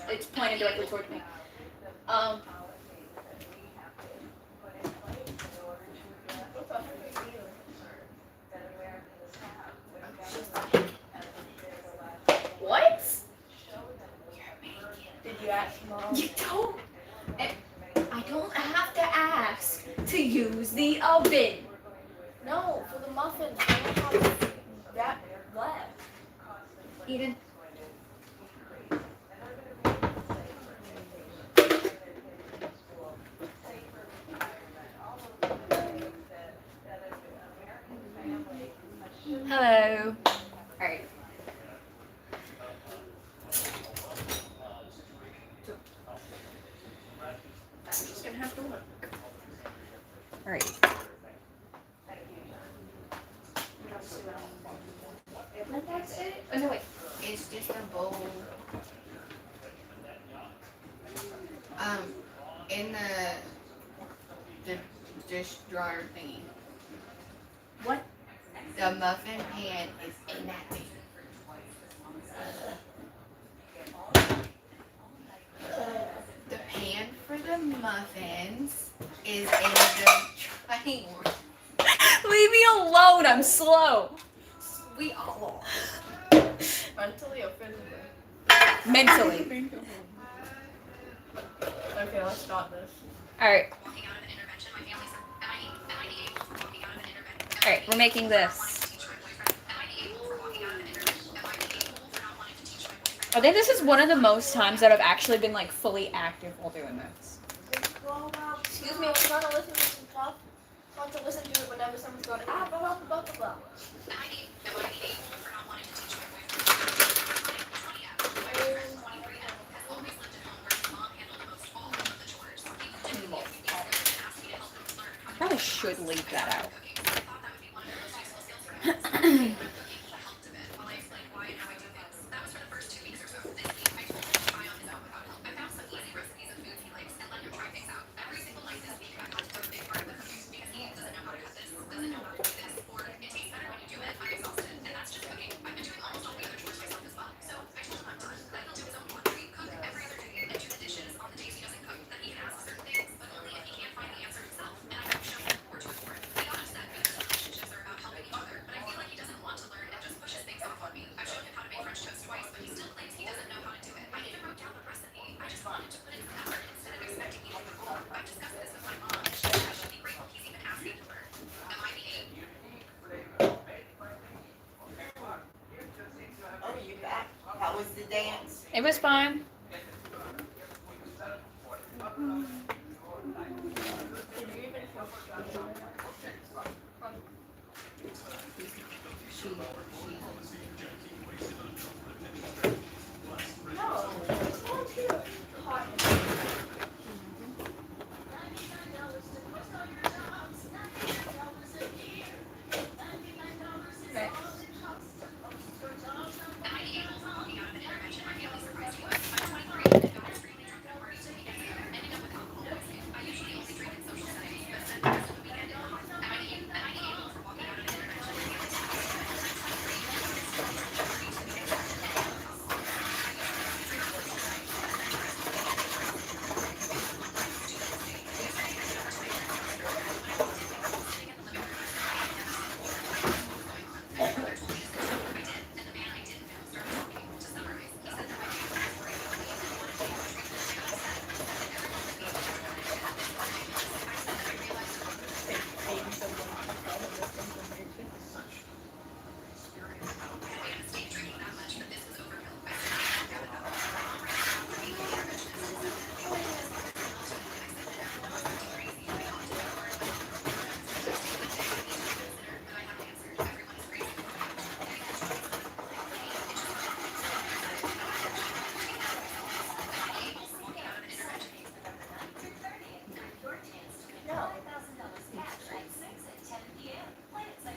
It's pointed directly towards me. What? Did you ask Mom? You don't. I don't have to ask to use the oven. No, for the muffins. I don't have that left. Eden. Hello. Alright. I'm just gonna have to look. Alright. And that's it? Oh no, wait. It's just a bowl. In the dish dryer thingy. What? The muffin pan is in that thing. The pan for the muffins is in the tray. Leave me alone, I'm slow. We all Mentally or physically? Mentally. Okay, let's stop this. Alright. Alright, we're making this. I think this is one of the most times that I've actually been like fully active while doing this. Excuse me, we're trying to listen to some stuff. I want to listen to it whenever someone's going, blah, blah, blah, blah, blah. Probably should leave that out. Oh, you back? How was the dance? It was fine.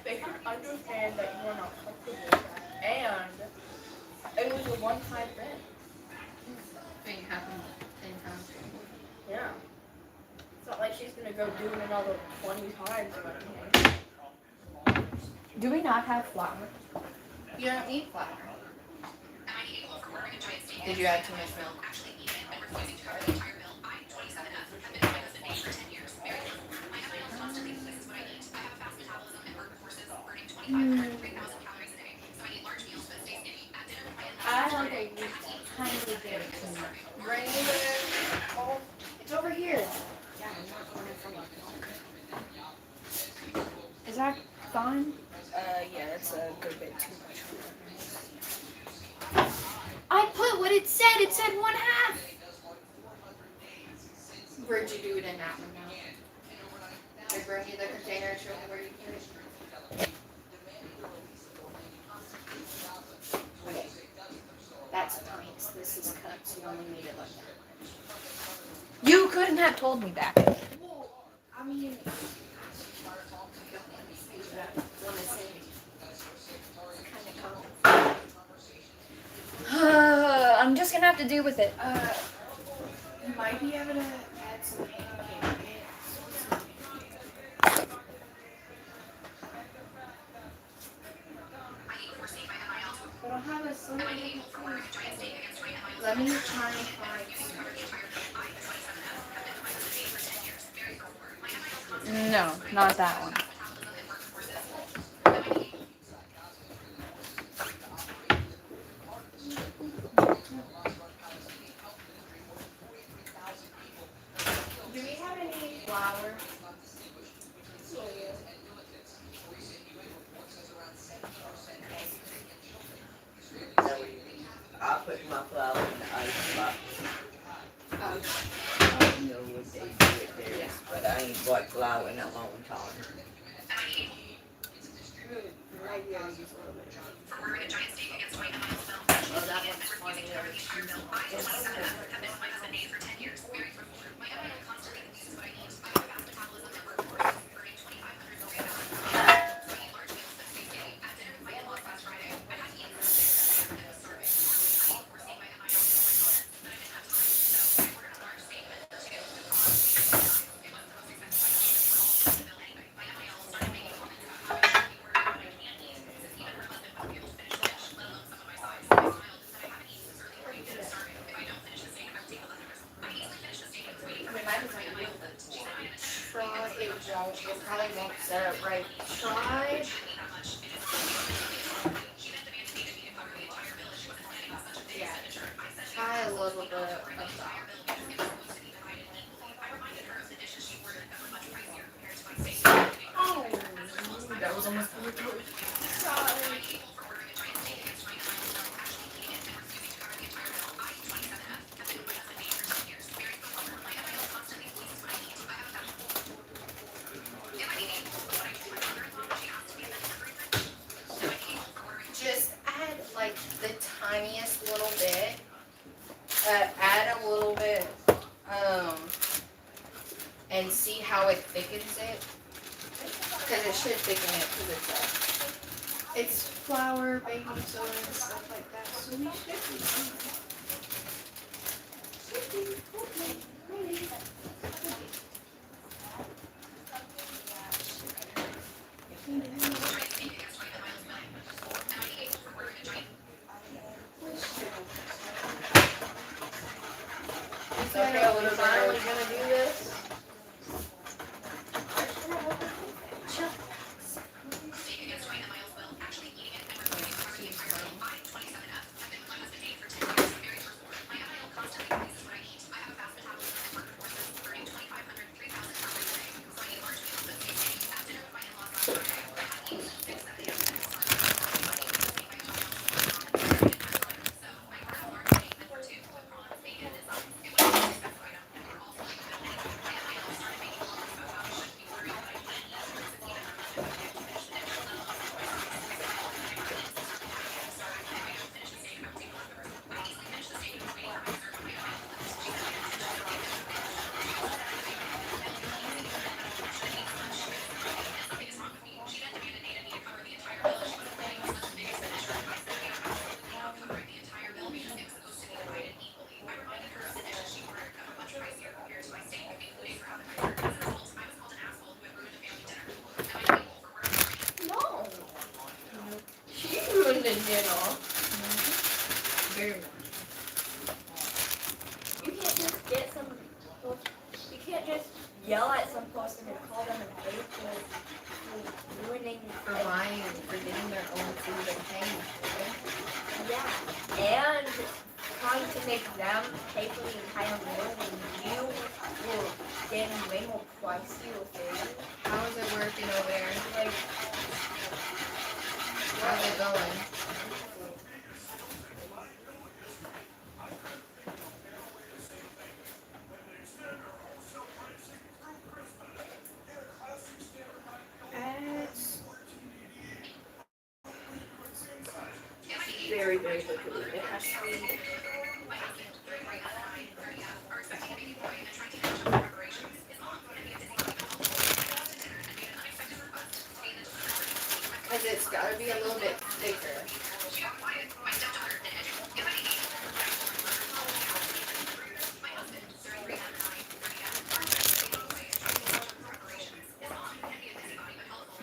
They should understand that you are not comfortable with that. And it was a one-time thing. Thing happened 10 times. Yeah. It's not like she's gonna go do it another 20 times or anything. Do we not have flour? You don't need flour. Did you add too much milk? I like a Kindly give it to me. granular. Oh, it's over here. Yeah, I'm not going from Is that fine? Yeah, that's a good bit too much. I put what it said. It said 1/2. Where'd you do it in that one now? I bring you the container and show me where you put it. Okay. That's pints. This is cups. You only need it like that. You couldn't have told me that. Well, I mean, I'm just gonna have to deal with it. you might be able to add some pancake mix. But I'll have a slight. Let me try and find some. No, not that one. Do we have any flour? I'll put my flour in the ice box. Oh, I know what they do it there, but I ain't bought flour in a long time. maybe I'll use a little bit of Oh, that one's funny. try. It probably won't set up right. Try. Yeah. Try a little bit of that. Oh, that was almost perfect. Sorry. Just add like the tiniest little bit. Add a little bit, and see how it thickens it. Because it should thicken it because it's flour, baking soda, and stuff like that. So we should be fine. Okay, we're finally gonna do this. yell at some person and call them a pig for ruining For buying, for getting their own food and paying for it. Yeah, and trying to make them pay for the entire meal when you were getting way more pricey with food. How is it working over there? Like, How's it going? it's very, very good food. It has to be. Because it's got to be a little bit thicker.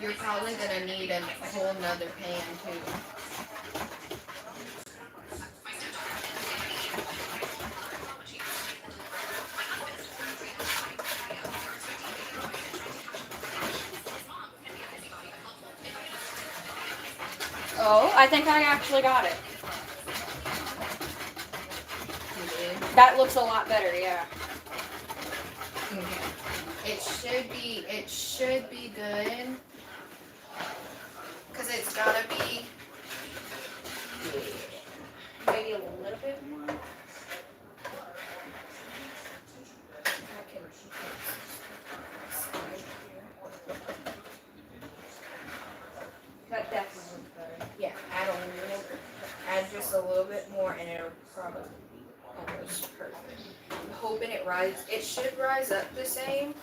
You're probably going to need a whole nother pan too. Oh, I think I actually got it. You did? That looks a lot better, yeah. Okay. It should be good. Because it's got to be. Maybe a little bit more. That definitely looks better. Yeah, add just a little bit more and it'll probably be almost perfect. I'm hoping it should rise up the same.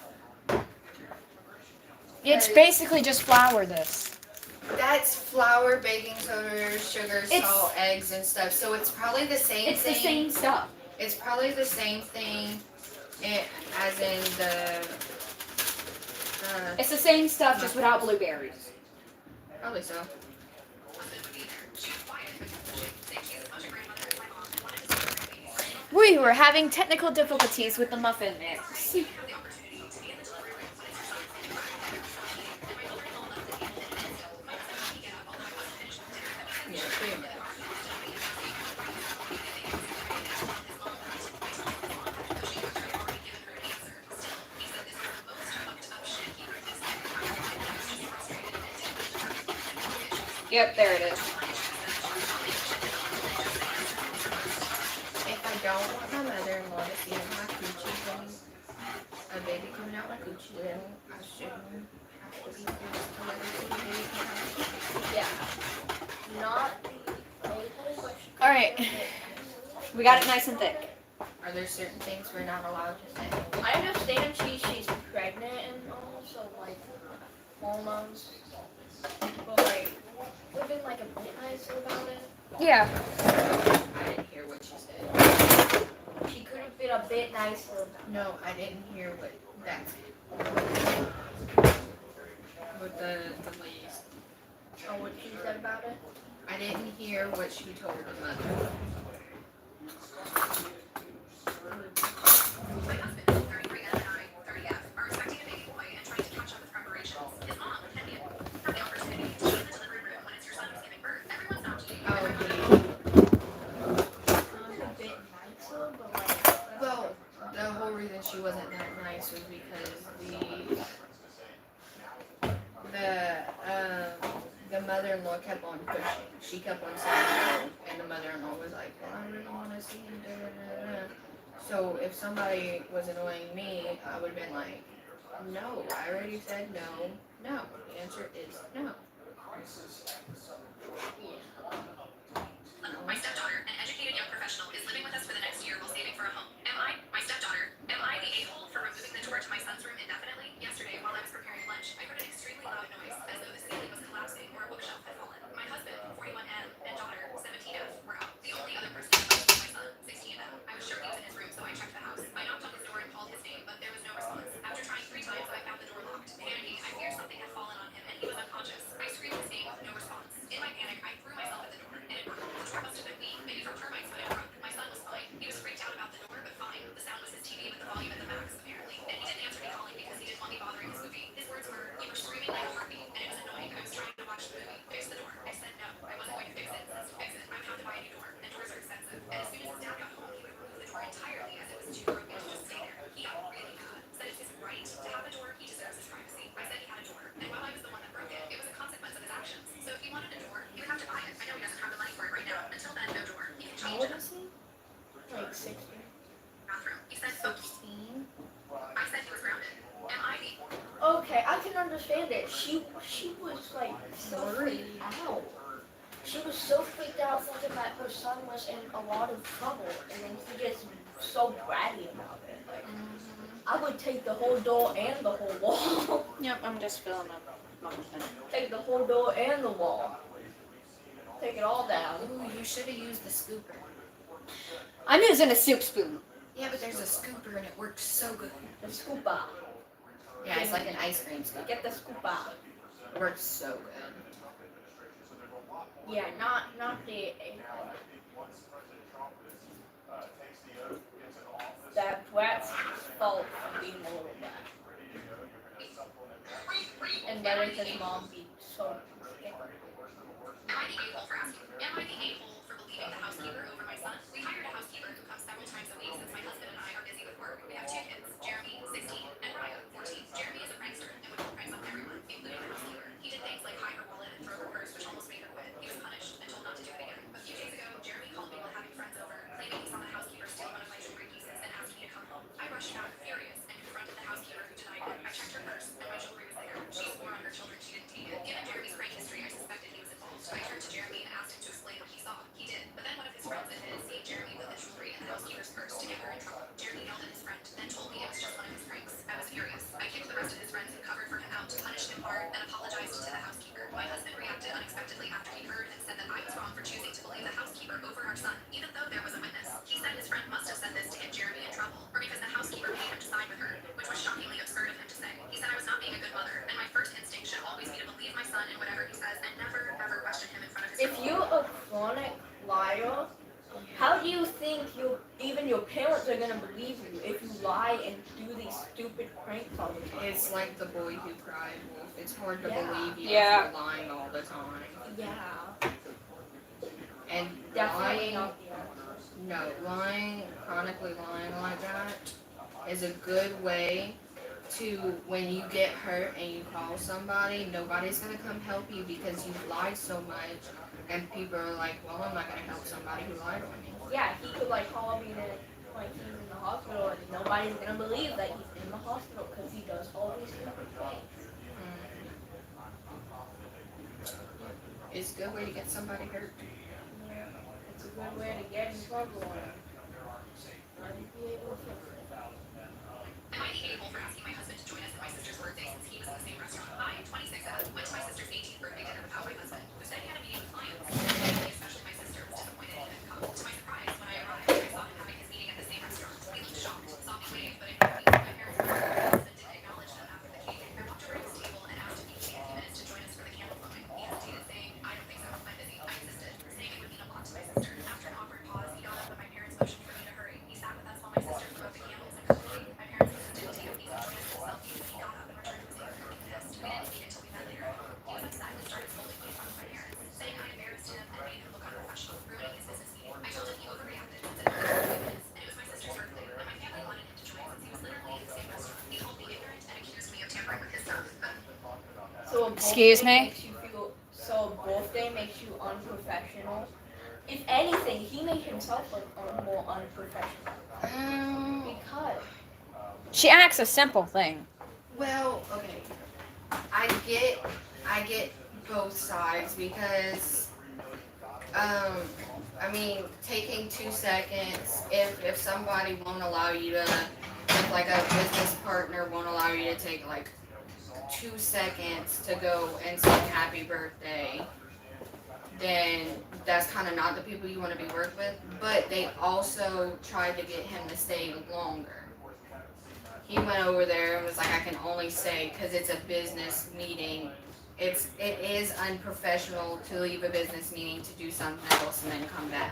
It's basically just flour this. That's flour, baking soda, sugar, salt, eggs and stuff. So it's probably the same It's thing. the same stuff. It's probably the same thing as in the It's the same stuff, just without blueberries. probably so. We were having technical difficulties with the muffin mix. Yeah, pretty much. Yep, there it is. If I don't want my mother-in-law to see my coochie when a baby coming out my coochie, then I shouldn't have to be forced to let her see the baby come out. Yeah. Not All right, we got it nice and thick. Are there certain things we're not allowed to say? I understand she's pregnant and all, so like hormones. But like, we've been like a bit nicer about it. Yeah. I didn't hear what she said. She could have been a bit nicer about it. No, I didn't hear what that's with the ladies. Oh, what she said about it? I didn't hear what she told her mother. She wasn't that nice was because the mother-in-law kept on pushing. She kept on saying no, and the mother-in-law was like, well, I really want to see him. Da, da, da, da. So if somebody was annoying me, I would have been like, no, I already said no. No. The answer is no. My stepdaughter, an educated young professional, is living with us for the next year while saving for a home. Am I, my stepdaughter, am I the a-hole for removing the door to my son's room indefinitely? Yesterday, while I was preparing lunch, I heard an extremely loud noise, as though the ceiling was collapsing or a bookshelf had fallen. My husband, 41M, and daughter, 17F, were out. The only other person in the house was my son, 16F. I was sure he was in his room, so I checked the house. I knocked on his door and called his name, but there was no response. After trying 3 times, I found the door locked. Panicking, I feared something had fallen on him, and he was unconscious. I screamed his name with no response. In my panic, I threw my understand it. She was like so freaked out. She was so freaked out thinking that her son was in a lot of trouble, and then he gets so bratty about it. Like, I would take the whole door and the whole wall. Yep, I'm just filling up muffin. Take the whole door and the wall. Take it all down. Ooh, you should have used the scooper. I'm using a soup spoon. Yeah, but there's a scooper and it works so good. The scoop out. Yeah, it's like an ice cream scoop. Get the scoop out. It works so good. Yeah, not the. That Brett's fault for being a little bad. And letting his mom be so scared. Am I the a-hole for asking? Am I the a-hole for believing the housekeeper over my son? We hired a housekeeper who comes several times a week since my husband and I are busy with work. We have 2 kids, Jeremy, 16, and Raya, 14. Jeremy is a prankster and would pull pranks on everyone, including the housekeeper. He did things like hide her wallet and throw her purse, which almost made her quit. He was punished and told not to do it again. A few days ago, Jeremy called me while having friends over, claiming he saw the housekeeper steal one of my jewelry pieces and asked me to come home. I rushed back, furious, and confronted the housekeeper who denied it. I checked her purse, and my jewelry was there. She swore on her children she didn't take it. Given Jeremy's prank history, I suspected he was involved. I turned to Jeremy and asked him to explain what he saw. He did, but then one of his friends of his seen Jeremy with the jewelry in the housekeeper's purse to get her in trouble. Jeremy yelled at his friend, then told me it was just one of his pranks. I was furious. I kicked the rest of his friends who covered for him out, punished him hard, and apologized to the housekeeper. My husband reacted unexpectedly after he heard and said that I was wrong for choosing to believe the housekeeper over our son, even though there was a witness. He said his friend must have said this to get Jeremy in trouble, or because the housekeeper paid him to side with her, which was shockingly absurd of him to say. He said I was not being a good mother, and my first instinct should always be to believe my son in whatever he says and never, ever question him in front of his If you're a chronic liar, how do you think even your parents are gonna believe you if you lie and do these stupid pranks all the time? It's like the boy who cried wolf. It's hard to Yeah. believe you Yeah. if you're lying all the time. Yeah, And definitely lying, not the answer. no, chronically lying like that is a good way to, when you get hurt and you call somebody, nobody's going to come help you because you've lied so much. And people are like, well, I'm not going to help somebody who lied on me. Yeah, he could like call me that like he's in the hospital and nobody's gonna believe that he's in the hospital because he does all these stupid things. It's a good way to get somebody hurt. Yeah, it's a good way to get in trouble and be able to fix it. Am I the a-hole for asking my husband to join us at my sister's birthday since he was in the same restaurant? I, 26, went to my sister's 18th birthday dinner without my husband, who said he had a meeting with clients. Everybody, especially my sister, was disappointed he didn't come. To my surprise, when I arrived, I saw him having his meeting at the same restaurant. He looked shocked, saw me wave, but ignored me. My parents were my husband didn't acknowledge them after the cake. I walked over to his table and asked if he could take a few minutes to join us for the candle blowing. He hesitated, saying, I don't think so, I'm busy. I insisted, saying it would mean a lot to my sister. After an awkward pause, he got up when my parents motioned for me to hurry. He sat with us while my sister blew out the candles and cut the cake. My parents insisted to take a piece and join us in selfies, and he got up and returned to his apron looking pissed. We didn't meet until we met later. He was upset and started scolding me in front of my parents, saying I embarrassed him and made him look unprofessional, ruining his business meeting. I told him he overreacted and said it was 2 minutes, and it was my sister's birthday, and my family wanted him to join since he was literally in the same restaurant. He called me ignorant and accused me of tampering with his stuff. So a Excuse birthday me? makes you feel, so a birthday makes you unprofessional. If anything, he made himself look more unprofessional because She asks a simple thing. Well, okay. I get both sides because, I mean, taking 2 seconds, if somebody won't allow you to, if like a business partner won't allow you to take like 2 seconds to go and sing happy birthday, then that's kind of not the people you want to be worked with. But they also tried to get him to stay longer. He went over there and was like, I can only stay because it's a business meeting. It is unprofessional to leave a business meeting to do something else and then come back.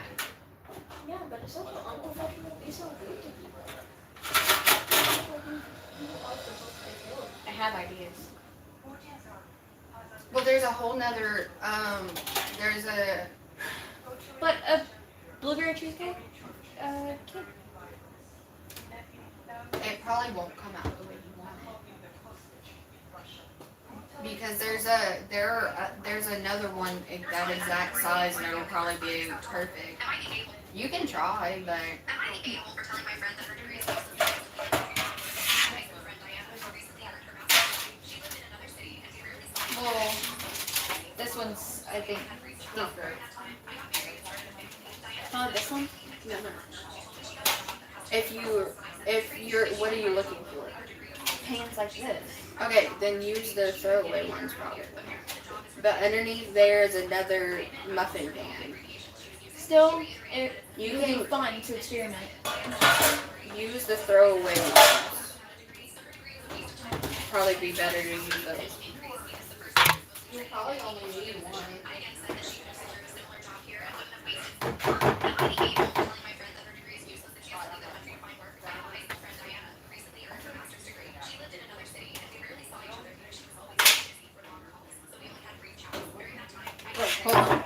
yeah, but it's also unprofessional to be so rude to people. I have ideas. Well, there's a whole nother, there's a, But a blueberry cheesecake? Cake. it probably won't come out the way you want it. Because there's another one that exact size and it'll probably be perfect. Am I the a-hole? You can try, but Am I the a-hole for telling my friend that her degree is close to my high school friend Diana, who recently earned her master's degree? She lived in another city think deep throat. This one? No. If you're, what are you looking for? Pants like this. Okay, then use the throwaway ones probably. But underneath there is another muffin pan. Still, it You would be can fun to experiment. use the throwaway ones. Probably be better to use those. You probably only need one. Wait, hold on.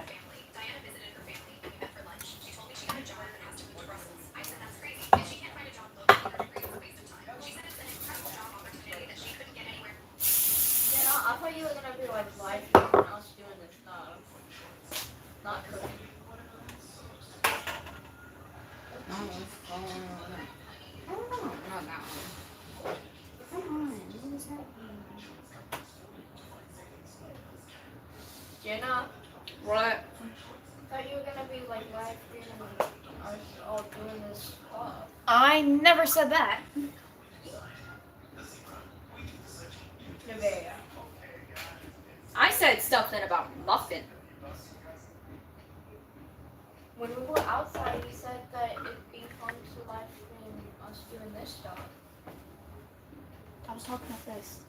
Yeah, I thought you were gonna be like live streaming us doing this stuff. Not cooking. No, not that one. Come on, what is happening? Jenna, What? I thought you were gonna be like live streaming us all doing this stuff. I never said that. Nevaeh. I said something about muffin. When we were outside, you said that it'd be fun to live stream us doing this stuff. I was talking about this.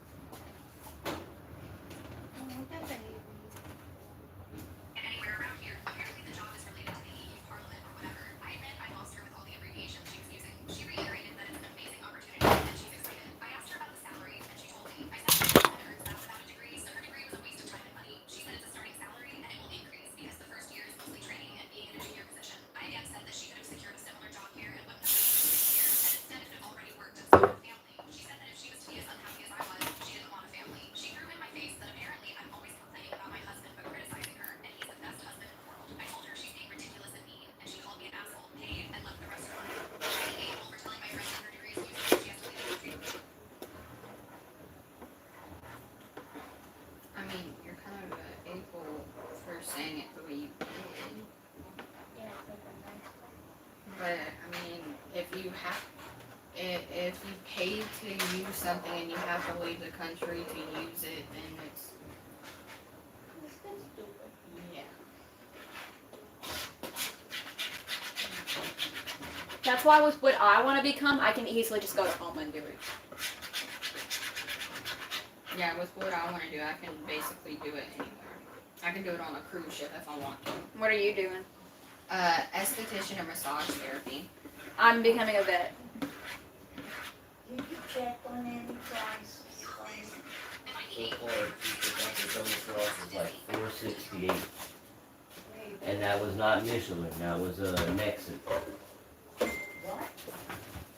Anywhere around here. Apparently the job is related to the EU Parliament or whatever. I admit I lost her with all the abbreviations she was using. She reiterated that it's an amazing opportunity and she's excited. I asked her about the salary and she told me. I said she earns that without a degree, so her degree was a waste of time and money. She said it's a starting salary and it will increase because the first year is mostly training and being in a junior position. I again said that she could have secured a similar job here and wouldn't have waited 6 years and instead had already worked and started a family. She said that if she was to be as unhappy as I was, she didn't want a family. She threw in my face that apparently I'm always complaining about my husband but criticizing her, and he's the best husband in the world. I told her she's being ridiculous and mean, and she called me an asshole, paid, and left the restaurant. She's an a-hole for telling my friend that her degree is useless and she has to leave the country. I mean, you're kind of able for saying it the way you did. Yeah, it's like a nice one. But I mean, if you paid to use something and you have to leave the country to use it, then it's It's good stupid. yeah. That's why with what I want to become, I can easily just go to home and do it. Yeah, with what I want to do, I can basically do it anywhere. I can do it on a cruise ship if I want to. What are you doing? Esthetician or massage therapy. I'm becoming a vet. Did you check on any prices? So far, cheapest after coming across was like $4.68, and that was not Michelin. That was Nexon. What?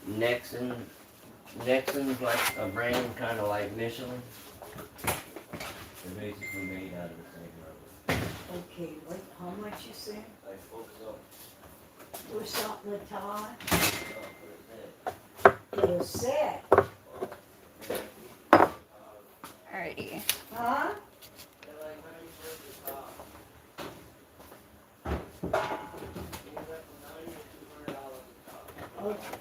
Nexon's like a brand kind of like Michelin. They're basically made out of the same rubber. Okay, what, how much you said? Like focus up. For something to tie? What is To a set? Alrighty. Huh? that? They're like ready for the top. Anywhere from $90 to $200 a top. Okay.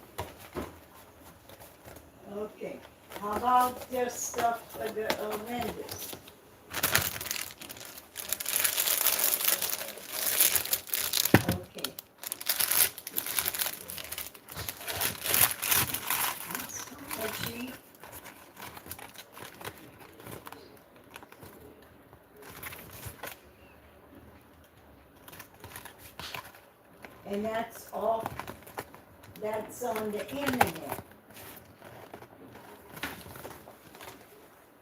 Okay, how about just stuff for the windows? Okay. That's cheap. And that's all, that's on the internet.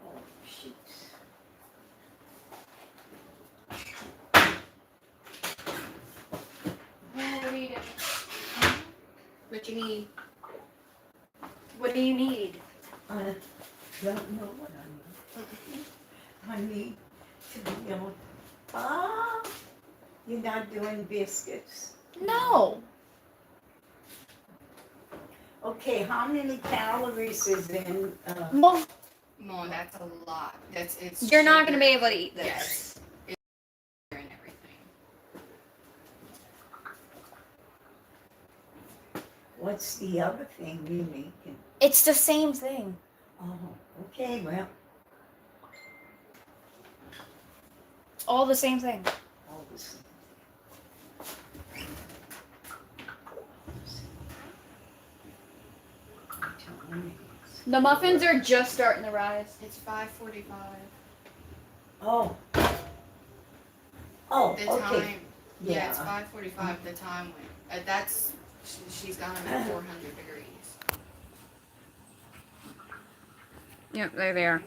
Oh, shoot. What do you need? What you need? What do you need? I don't know what I need. I need to be on, you're not doing biscuits? No. Okay, how many calories is in, Well, No, that's a lot. It's you're not sugar. gonna be able to eat this. Yes. It's sugar and what's the other thing you making? It's the same thing. Oh, okay, well, It's all the same thing. all the same. The muffins are just starting to rise. It's 5:45. Oh. Oh, The okay. time. Yeah, it's 5:45. The time went. That's. She's got them at 400 degrees. Yep, there they are.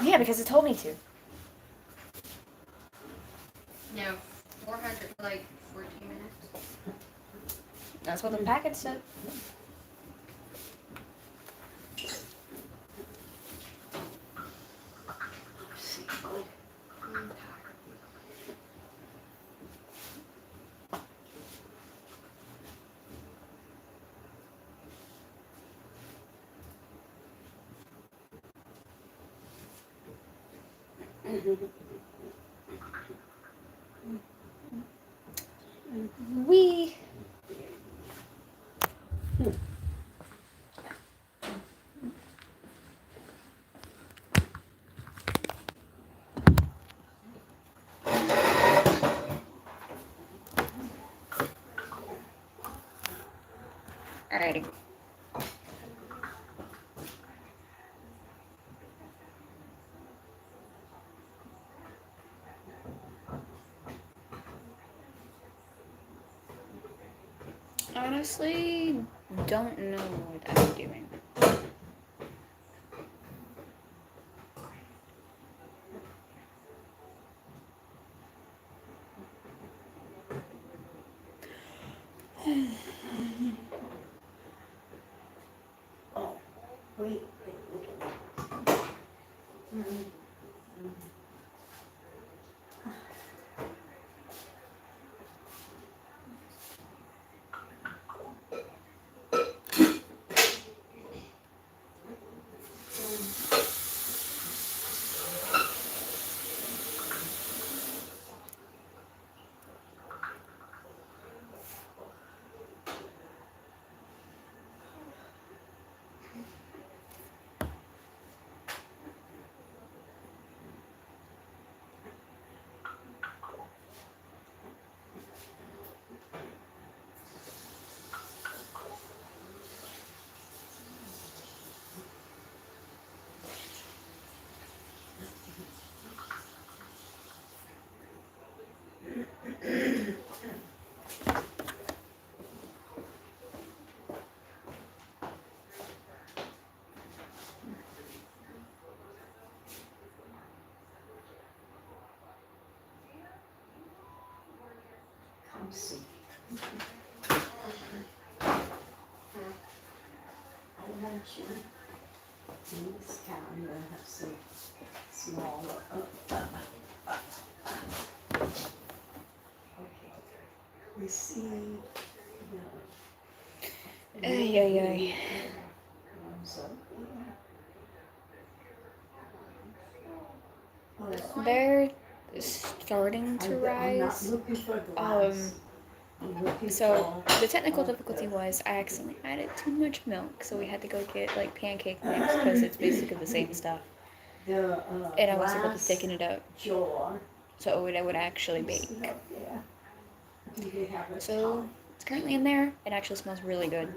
Yeah, because it told me to. No, 400 for like 14 minutes. That's what the packet said. We. Alrighty. Honestly, don't know what I'm doing. Oh, wait. Come see. I want you in this town to have some smaller. Okay. Receive the. Ay, ay, ay. Comes up here. Oh, They're starting to I'm not rise. looking for glass. I'm looking So for the technical difficulty was I accidentally added too much milk, so we had to go get like pancake mix because it's basically the same stuff. the And I was able to glass thicken it up jar. so it would actually You bake. see up there? Do they have a So top? it's currently in there. It actually smells really good.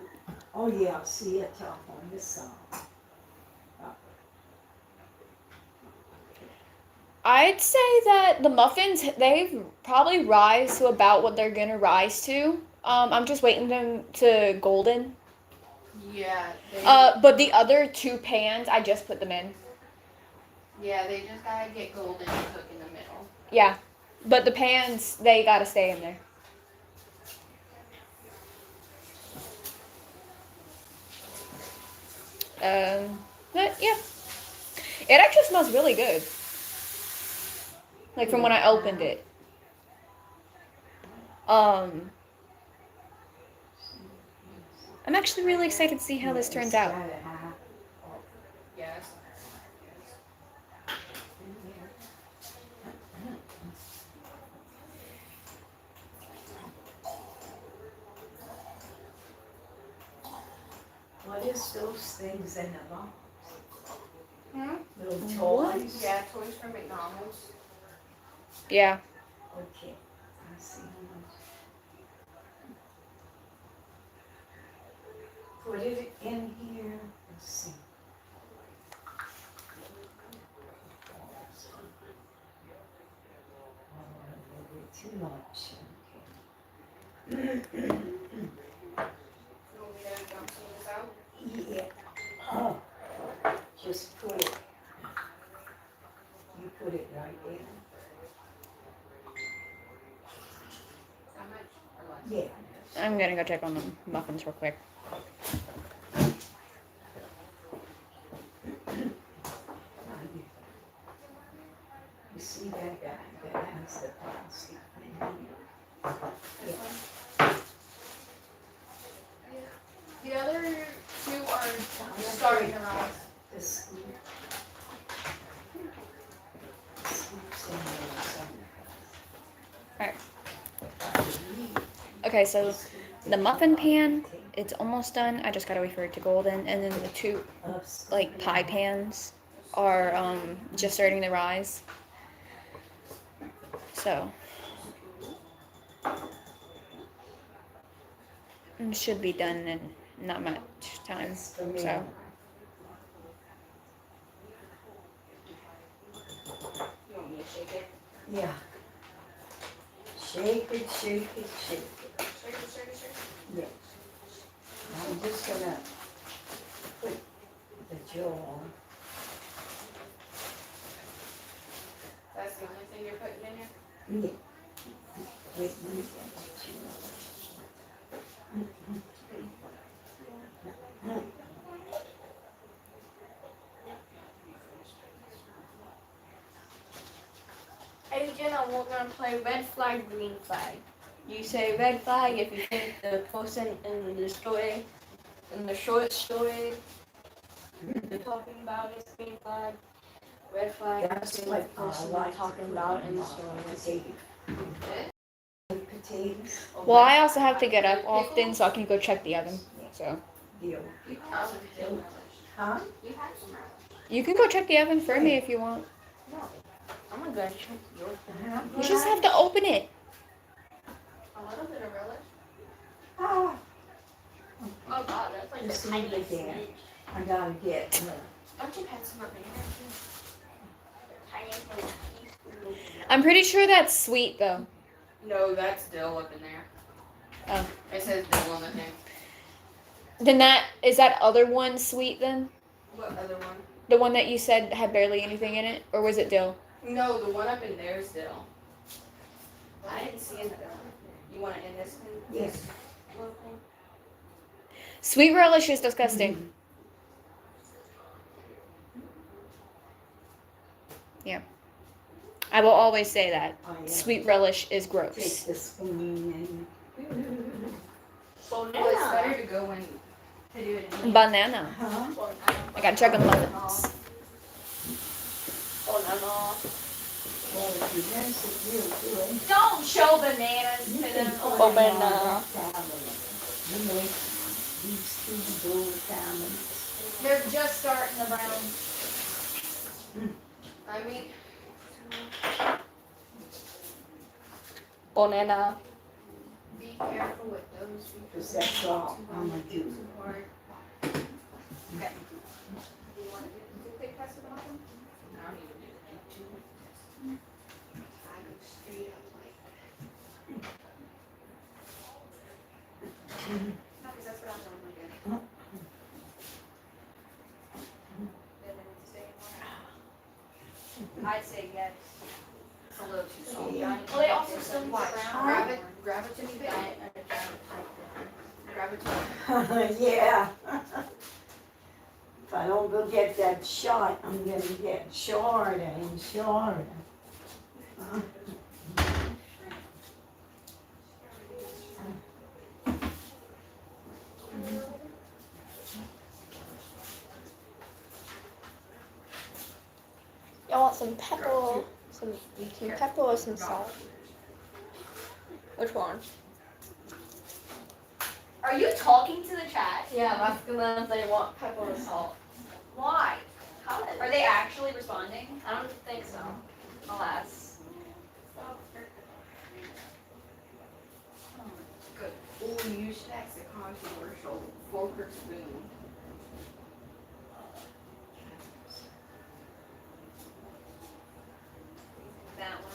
Oh yeah, I see a top on this side. I'd say that the muffins, they've probably rise to about what they're gonna rise to. I'm just waiting them to golden. Yeah. But the other two pans, I just put them in. Yeah, they just gotta get golden and cook in the middle. Yeah. But the pans, they gotta stay in there. But yeah. It actually smells really good. Like from when I opened it. I'm actually really excited to see how this turns out. Yes. What is those things in the box? Little What? toys? Yeah, toys from McDonald's. Yeah. Okay, I see them. Put it in here, let's see. Oh, a little bit too much, You want me to dump some of this out? okay. Yeah, oh, just put it, you put it right there. How much? Or less? Yeah. I'm gonna go check on the muffins real quick. You see that guy that has the plastic thing? The other two are starting to rise. The scoop. Scoops in there somewhere. Okay, so the muffin pan, it's almost done. I just gotta wait for it to golden, and then the two like pie pans are just starting to rise. So it should be done in not much time. So You want me to shake it? Yeah. Shake it, shake it, shake it. Shake it, shake it, shake it. Yeah. I'm just gonna put the jaw on. That's the only thing you're putting in here? Yeah. Wait, let me get the jaw. Hey Jen, I'm gonna play red flag, green flag. You say red flag if you think the person in the story, in the short story they're talking about is green flag. Red flag if That's you think what the I person like they're to talking put about in in the my story. potatoes. well, I also have to get up often so I can go check the oven. So Deal. You have some relish. Huh? You have some relish. you can go check the oven for me if you want. I'm gonna go check yours. You just have to open it. A little bit of relish. Ah, Oh god, that's like Just the leave it tiniest there. smidge. I gotta get, Don't you have some up in here? Tiniest little teaspoon. I'm pretty sure that's sweet though. No, that's dill up in there. Oh. It says dill on the thing. Then is that other one sweet then? What other one? The one that you said had barely anything in it, or was it dill? No, the one up in there is dill. I didn't see another one. You want it in this thing? yes. Little thing? Sweet relish is disgusting. Yeah. I will always say that. Sweet relish is Take gross. the spoon So Well, it's better to go in to do it in Banana. and, huh? I gotta check on the muffins. Banana. Well, if you mess it real good. Don't show bananas to You them. can put Oh, it on banana. that tablet. You make these two gold tablets. They're just starting to brown. I mean, Banana. be careful with those Cause that's all I'm gonna do. too hard. Okay. Do you want to do the quick test of the muffin? I don't even do two tests. I go straight up like. No, because that's what I'm normally doing. Then I need to say more. I'd say yes. It's a little too sweet. Yeah. Well, they also still need Watch. brown. Grab it to me, baby. Grab it to me. Yeah. If I don't go get that shot, I'm gonna get shorter and shorter. Y'all want some pepper? Some pepper or some salt? Which one? Are you talking to the chat? Yeah, I'm asking them if they want pepper or salt. Why? Are they actually responding? I don't think so. Alas. Good. Oh, you should ask a controversial fork or spoon. That one.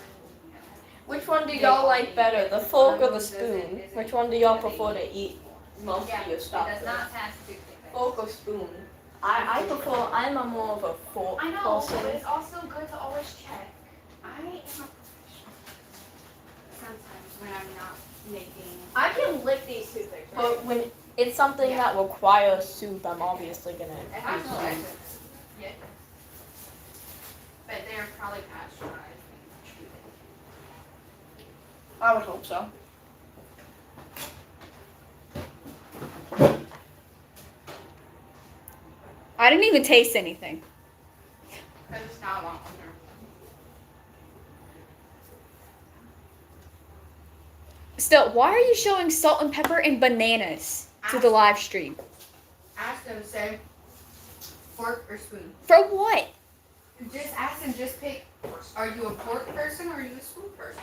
Which one do y'all like better, the fork or the spoon? Which one do y'all prefer to eat most of your stuff It does with? not pass toothpick. Fork or spoon? I'm a more of a fork I know, but person. it's also good to always check. I am a professional. Sometimes when I'm not making. I can lick these toothpicks, but when it's something that requires soup, I'm obviously gonna I use know. soup. Yeah. But they're probably pasteurized. I would hope so. I didn't even taste anything. Because it's not long. Still, why are you showing salt and pepper and bananas to the live stream? Ask them, say, fork or spoon. For what? Just ask them, just pick, are you a fork person or are you a spoon person?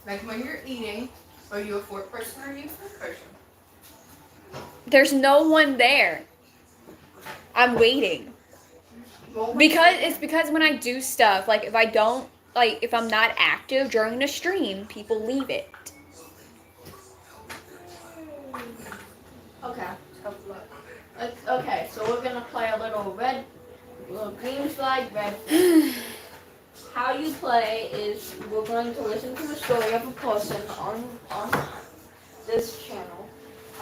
Like when you're eating, are you a fork person or are you a spoon person? There's no one there. I'm waiting. Well, Because when I do stuff, like if I don't, like if I'm not active during the stream, people leave it. Okay. Okay, so we're gonna play a little green flag, red flag. How you play is we're going to listen to the story of a person on this channel,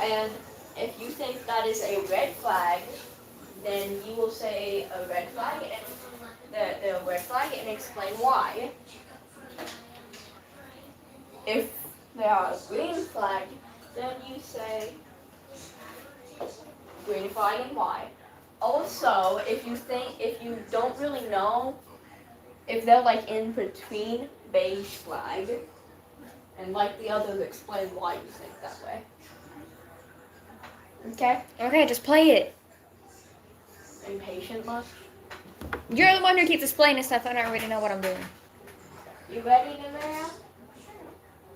and if you think that is a red flag, then you will say a red flag and the red flag and explain why. If they are a green flag, then you say green flag and why. Also, if you don't really know if they're like in between, beige flag. And like the others, explain why you think that way. Okay? Okay, just play it. Impatient much? You're the one who keeps explaining stuff. I don't really know what I'm doing. You ready, Namaria?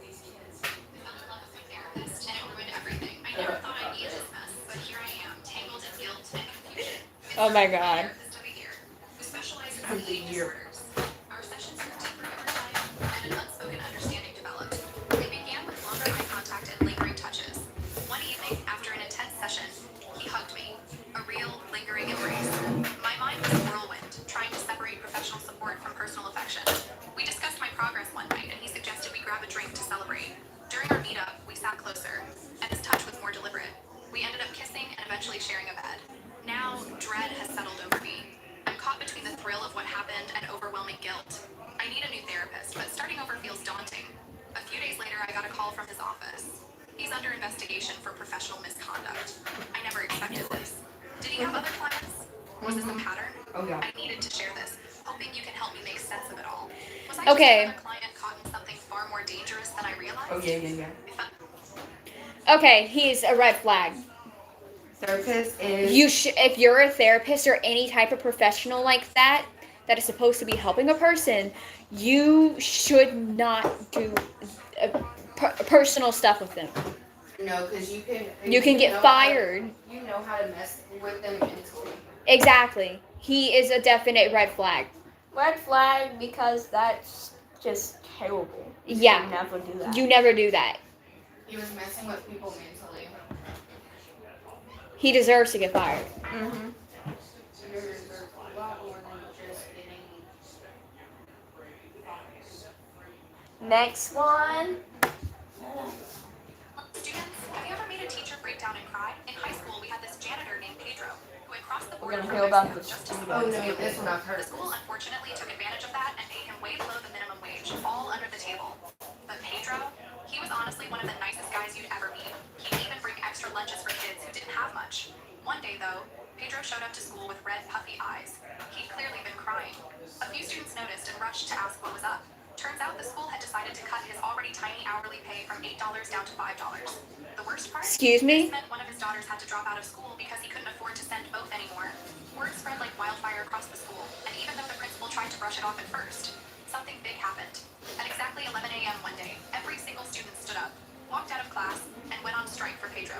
These kids, they fell in love with their therapist, and it ruined everything. I never thought I'd be in this mess, but here I am, tangled in guilt and confusion. It's Oh my our God. therapist of the year, who specializes in eating disorders. Our sessions grew deeper over time, and an unspoken understanding developed. It began with longer eye contact and lingering touches. One evening, after an intense session, he hugged me, a real, lingering embrace. My mind was a whirlwind, trying to separate professional support from personal affection. We discussed my progress one night, and he suggested we grab a drink to celebrate. During our meetup, we sat closer, and his touch was more deliberate. We ended up kissing and eventually sharing a bed. Now, dread has settled over me. I'm caught between the thrill of what happened and overwhelming guilt. I need a new therapist, but starting over feels daunting. A few days later, I got a call from his office. He's under investigation for professional misconduct. I never expected this. Did he have other clients? Was this a pattern? Oh yeah. I needed to share this, hoping you can help me make sense of it all. Was I Okay. just another client caught in something far more dangerous than I realized? Oh yeah. If I- Okay, he's a red flag. Therapist is. If you're a therapist or any type of professional like that is supposed to be helping a person, you should not do personal stuff with them. No, because you can. You can get fired. You know how to mess with them mentally. Exactly. He is a definite red flag. Red flag because that's just terrible. You Yeah. should never do that. You never do that. He was messing with people mentally. He deserves to get fired. Mm-hmm. There's a lot more than just getting. Next one. Students, have you ever made a teacher break down and cry? In high school, we had this janitor named Pedro, who had crossed the We're border gonna from hear about Mexico this. just to Oh support his no, family. this one I've The heard. school unfortunately took advantage of that and paid him way below the minimum wage, all under the table. But Pedro, he was honestly one of the nicest guys you'd ever meet. He'd even bring extra lunches for kids who didn't have much. One day though, Pedro showed up to school with red, puffy eyes. He'd clearly been crying. A few students noticed and rushed to ask what was up. Turns out the school had decided decided to cut his already tiny hourly pay from $8 down to $5. The worst part? Excuse me? This meant one of his daughters had to drop out of school because he couldn't afford to send both anymore. Word spread like wildfire across the school, and even though the principal tried to brush it off at first, something big happened. At exactly 11 a.m. one day, every single student stood up, walked out of class, and went on strike for Pedro.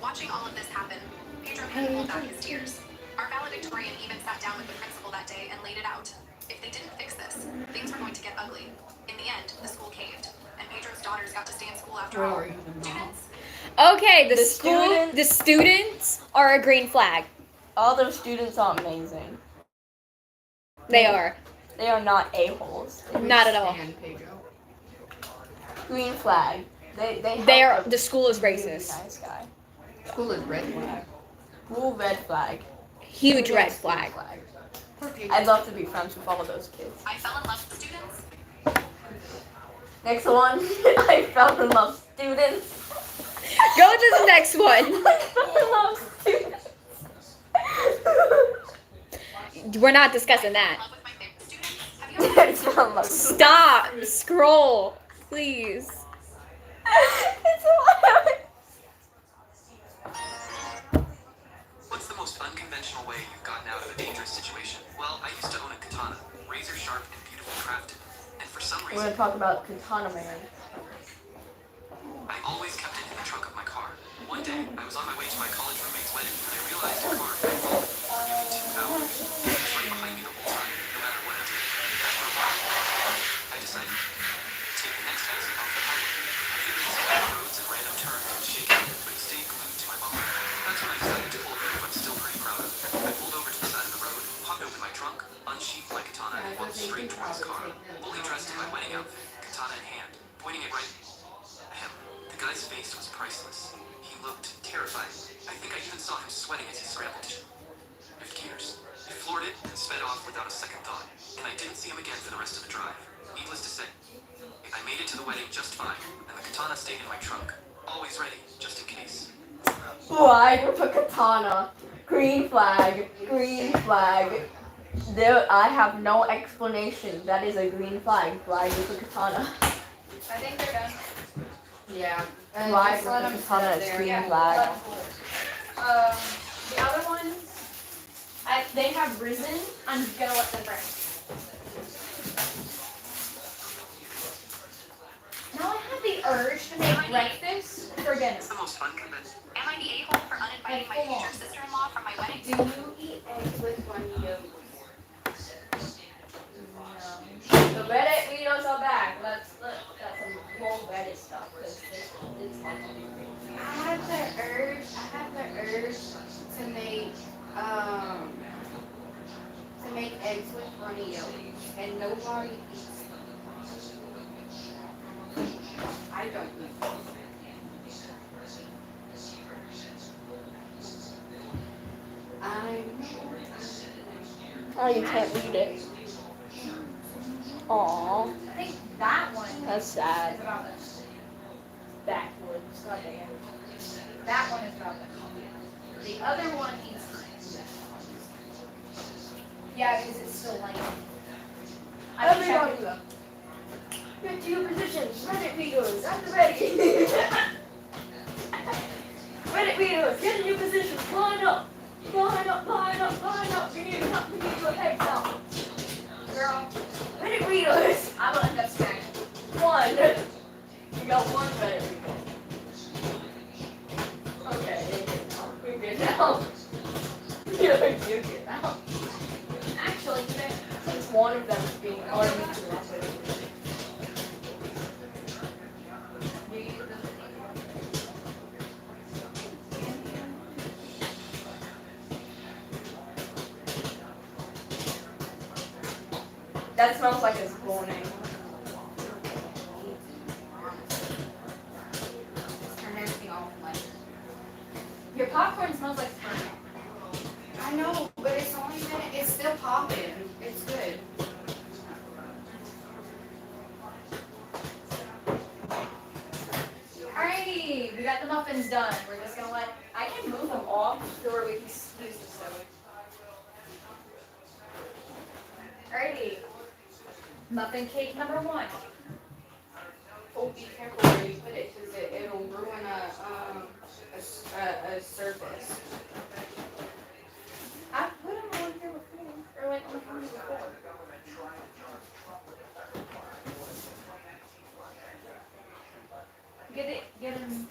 Watching all of this happen, Pedro couldn't hold back his tears. Our valedictorian even sat down with the principal that day and laid it out. If they didn't fix this, things were going to get ugly. In the end, the school caved, and Pedro's daughters got to stay in school after all. Students, Okay, the students- the students are a green flag. All those students are amazing. They are. They are not a-holes. Not at all. Stand Pedro. Green flag. They They are. help The school is a really racist. nice guy. School is red flag. Cool red flag. Huge red Against green flag. For Pedro. I'd love to be friends with all of those kids. I fell in love with students. Next one. I fell in love with students. Go to the next one. I fell in love with students. We're not discussing that. In love with my favorite students. Have you ever I fell in love with Stop. Scroll, please. It's hilarious. What's the most unconventional way you've gotten out of a dangerous situation? Well, I used to own a katana, razor sharp and beautifully crafted. And for some We're reason, gonna talk about Katana Man. I always kept it in the trunk of my car. One day, I was on my way to my college roommate's wedding, and I realized the car had fallen for nearly 2 hours. It was right behind me the whole time, no matter what I did. After a while, I decided to take the next exit off the highway. I figured some back roads and random turns would shake it, but it stayed glued to my bumper. That's when I decided to pull a move I'm still pretty proud of. I pulled over to the side of the road, popped open my trunk, unsheathed my katana, and walked straight towards the car, fully dressed in my wedding outfit, katana in hand, pointing it right at him. The guy's face was priceless. He looked terrified. I think I even saw him sweating as he scrambled to shift gears. I floored it and sped off without a second thought, and I didn't see him again for the rest of the drive. Needless to say, I made it to the wedding just fine, and the katana stayed in my trunk, always ready, just in case. Flag with a katana. Green flag. Green flag. There, I have no explanation. That is a green flag. Flag with a katana. I think they're done. Yeah. And Flag just with let a 'em katana sit is there. green Yeah. flag. The other ones, they have risen. I'm gonna let them burn. Now I have the urge to make breakfast for dinner. It's the most unconventional. Am I the a-hole for uninviting my future sister-in-law from my wedding? Do you eat eggs with runny yolk? The Reddit videos are back. Let's look at some more Reddit stuff. Cause it's I have the urge to make eggs with runny yolk, and nobody eats them. I don't eat them. Oh, you can't read it. Aww, I think that one that's sad. is about this. Backwards. God damn. That one is about this. The other one is yeah, because it's still lame. I'm Everybody. checking. Get to your positions. Reddit videos. At the ready. Reddit videos. Get in your positions. Line up. Line up. Line up. Line up. You need to come to me to a head count. Girl, Reddit videos. I will end up smacking. One. You got one Reddit video. Okay, you're good now. You're good now. Actually, today. Since one of them is being already interrupted. That smells like it's morning. Turn everything off, like. Your popcorn smells like spring. I know, but it's only been, it's still popping. It's good. Alrighty, we got the muffins done. We're just gonna let, I can move them off to where we can use the stove. Alrighty. Muffin cake number 1. Get him.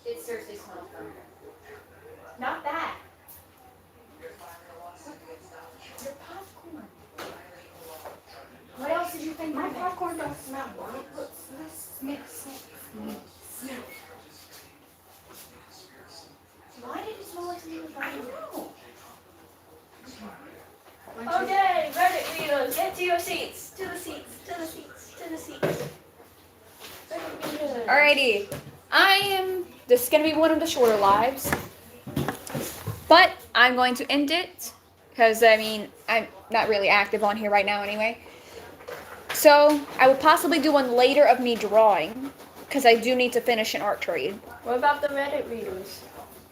It seriously smells not that. Your popcorn. What else did you think? My popcorn don't smell. Smell. Why did it smell like something was burning? Okay, Reddit readers, get to your seats. To the seats. To the seats. To the seats. Reddit readers. Alrighty. This is gonna be one of the shorter lives. But I'm going to end it. Because I mean, I'm not really active on here right now anyway. So I will possibly do one later of me drawing. Because I do need to finish an art trade. What about the Reddit readers?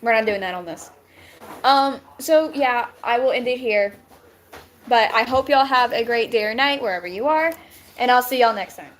We're not doing that on this. So yeah, I will end it here. But I hope y'all have a great day or night wherever you are. And I'll see y'all next time.